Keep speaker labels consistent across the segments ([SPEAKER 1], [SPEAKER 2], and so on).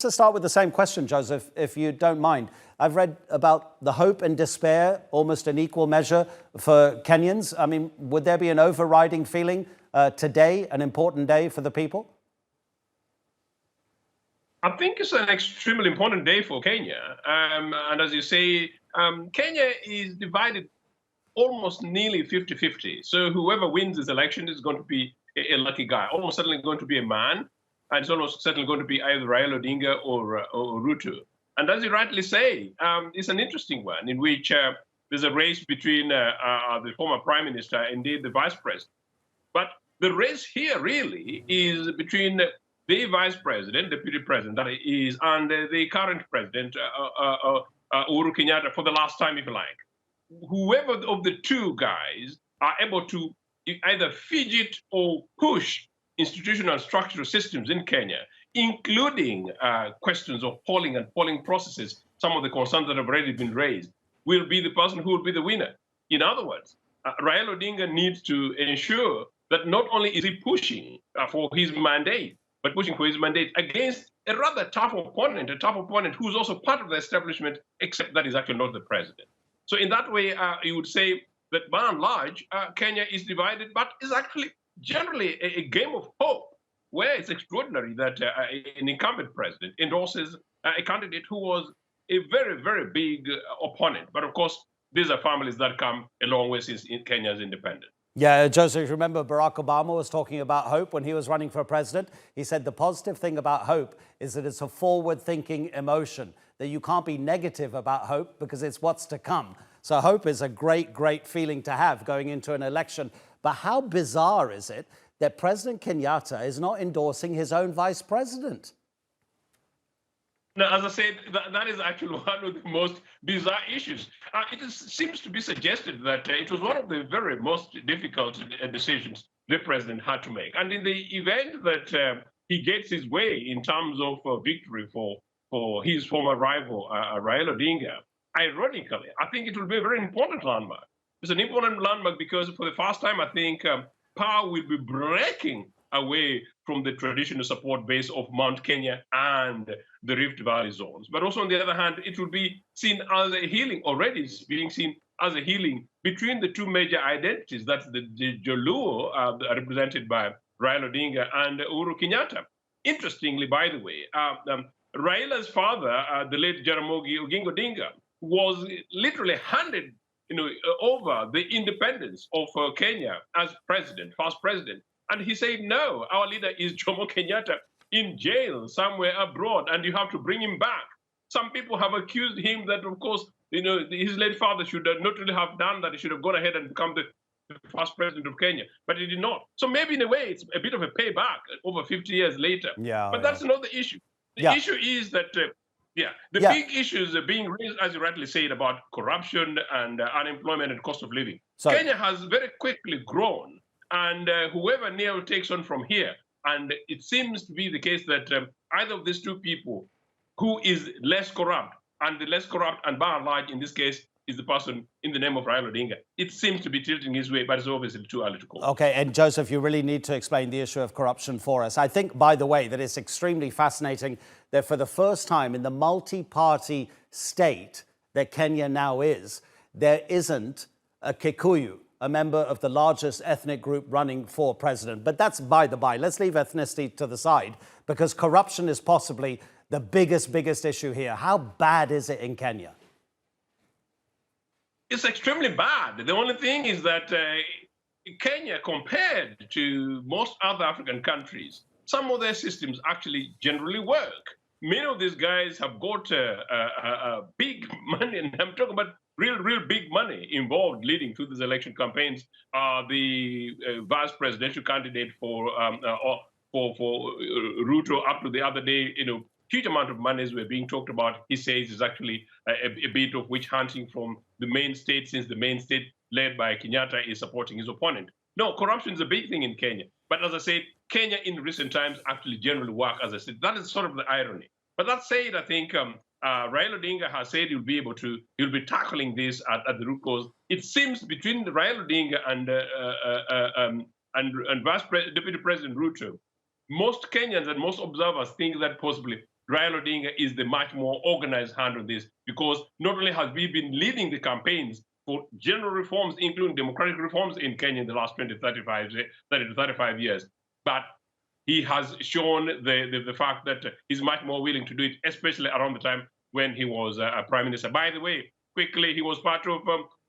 [SPEAKER 1] to start with the same question, Joseph, if you don't mind. I've read about the hope and despair, almost an equal measure for Kenyans. I mean, would there be an overriding feeling today, an important day for the people?
[SPEAKER 2] I think it's an extremely important day for Kenya. And as you say, Kenya is divided almost nearly 50-50. So whoever wins this election is going to be a lucky guy, almost certainly going to be a man, and it's almost certainly going to be either Raila Odinga or Ruto. And as you rightly say, it's an interesting one in which there's a race between the former prime minister and indeed the vice president. But the race here really is between the vice president, deputy president, that is, and the current president, Uhuru Kenyatta, for the last time, if you like. Whoever of the two guys are able to either fidget or push institutional and structural systems in Kenya, including questions of polling and polling processes, some of the concerns that have already been raised, will be the person who will be the winner. In other words, Raila Odinga needs to ensure that not only is he pushing for his mandate, but pushing for his mandate against a rather tough opponent who's also part of the establishment, except that he's actually not the president. So in that way, you would say that by and large, Kenya is divided, but is actually generally a game of hope, where it's extraordinary that an incumbent president endorses a candidate who was a very, very big opponent. But of course, these are families that come a long way since Kenya's independence.
[SPEAKER 1] Yeah, Joseph, remember Barack Obama was talking about hope when he was running for president. He said the positive thing about hope is that it's a forward-thinking emotion, that you can't be negative about hope because it's what's to come. So hope is a great, great feeling to have going into an election. But how bizarre is it that President Kenyatta is not endorsing his own vice president?
[SPEAKER 2] Now, as I said, that is actually one of the most bizarre issues. Seems to be suggested that it was one of the very most difficult decisions the president had to make. And in the event that he gets his way in terms of victory for his former rival, Raila Odinga, ironically, I think it will be a very important landmark. It's an important landmark because for the first time, I think power will be breaking away from the traditional support base of Mount Kenya and the Rift Valley zones. But also, on the other hand, it will be seen as a healing, already it's being seen as a healing between the two major identities. That's the Jaluo, represented by Raila Odinga, and Uhuru Kenyatta. Interestingly, by the way, Raila's father, the late Jaramogi Oginga Odinga, was literally handed over the independence of Kenya as president, first president. And he said, no, our leader is Jomo Kenyatta in jail somewhere abroad, and you have to bring him back. Some people have accused him that, of course, his late father should not really have done that. He should have gone ahead and become the first president of Kenya, but he did not. So maybe in a way, it's a bit of a payback over 50 years later.
[SPEAKER 1] Yeah,
[SPEAKER 2] but that's not the issue. The issue is that, big issues are being raised, as you rightly said, about corruption and unemployment and cost of living. So Kenya has very quickly grown. And whoever now takes on from here, and it seems to be the case that either of these two people, who is less corrupt, and the less corrupt, and by and large, in this case, is the person in the name of Raila Odinga, it seems to be tilting his way, but it's obviously too early to call.
[SPEAKER 1] Okay, and Joseph, you really need to explain the issue of corruption for us. I think, by the way, that it's extremely fascinating that for the first time in the multi-party state that Kenya now is, there isn't a Kikuyu, a member of the largest ethnic group running for president. But that's by the by. Let's leave ethnicity to the side, because corruption is possibly the biggest issue here. How bad is it in Kenya?
[SPEAKER 2] It's extremely bad. The only thing is that Kenya, compared to most other African countries, some of their systems actually generally work. Many of these guys have got big money, and I'm talking about real big money involved leading to these election campaigns. The vice presidential candidate for Ruto up to the other day, huge amount of monies were being talked about. He says is actually a bit of witch hunting from the main state, since the main state led by Kenyatta is supporting his opponent. No, corruption is a big thing in Kenya. But as I said, Kenya in recent times actually generally work, as I said. That is sort of the irony. But that said, I think Raila Odinga has said he'll be tackling this at the root cause. It seems between Raila Odinga and Deputy President Ruto, most Kenyans and most observers think that possibly Raila Odinga is the much more organized hand on this, because not only has he been leading the campaigns for general reforms, including democratic reforms in Kenya in the last 30 to 35 years, but he has shown the fact that he's much more willing to do it, especially around the time when he was a prime minister. By the way, quickly, he was part of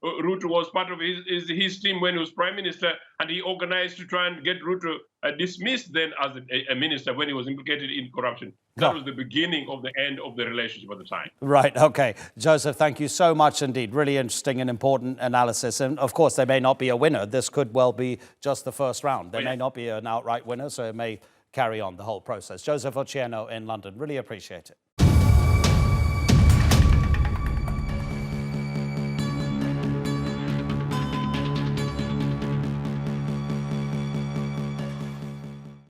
[SPEAKER 2] Ruto was part of his team when he was prime minister, and he organized to try and get Ruto dismissed then as a minister when he was implicated in corruption. That was the beginning of the end of the relationship at the time.
[SPEAKER 1] Right. Okay. Joseph, thank you so much indeed. Really interesting and important analysis. And of course, there may not be a winner. This could well be just the first round. There may not be an outright winner, so it may carry on the whole process. Joseph Ochieno in London. Really appreciate it.